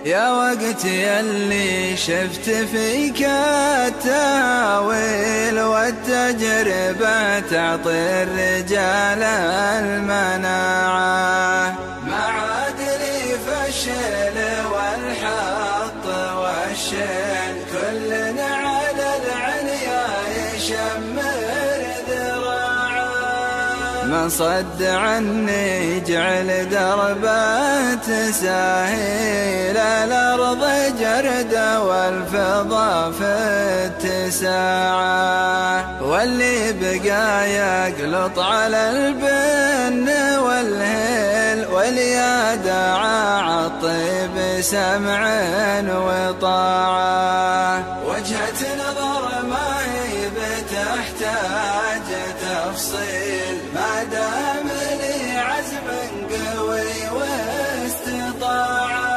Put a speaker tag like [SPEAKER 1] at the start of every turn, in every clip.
[SPEAKER 1] يا وقتي اللي شفت فيك التاويل والتجربة تعطي الرجال المناعة، ما عاد لي فالشيل والحط والشيل، كلنا على العليا يشمر ذراعه، من صد عني جعل دربه ساهيل، الأرض جردة والفضا في اتساعه، واللي بقى يقلط على البن والهيل، واليا داعى عالطيب سمع وطاعة، وجهة نظر ما هي بتحتاج تفصيل، ما دام لي عزم قوي واستطاعة،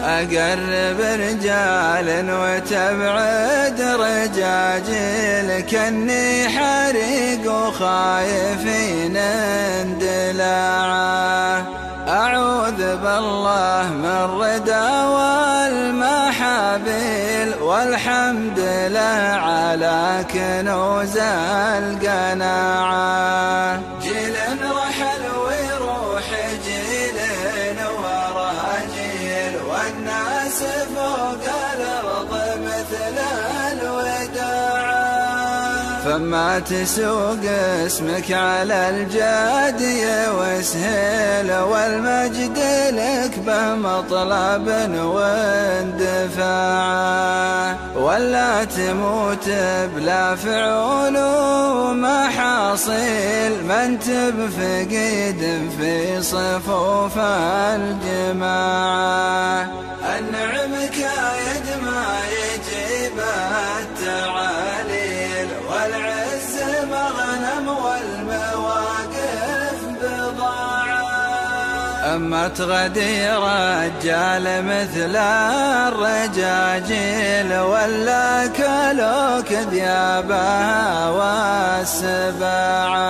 [SPEAKER 1] أقرب رجال وتبعد رجاجيل، كني حريق وخايفين اندلاعه، أعوذ بالله من ردى والمحابيل، والحمد له على كنوز القناعة، جيل رحل ويروح جيل ورا جيل، والناس فوق الأرض مثل الوداعة، فما تسوق اسمك على الجادية وسهيل، والمجد لك به مطلب واندفاع، ولا تموت بلا فعول ومحاصيل، من تبفقيد في صفوف الجماعة، النعم كايد ما يجيب التعاليل، والعز مغنم والمواقف بضاعة، أما تغدي رجال مثل الرجاجيل، ولا كلوك ذيابها والسباعة.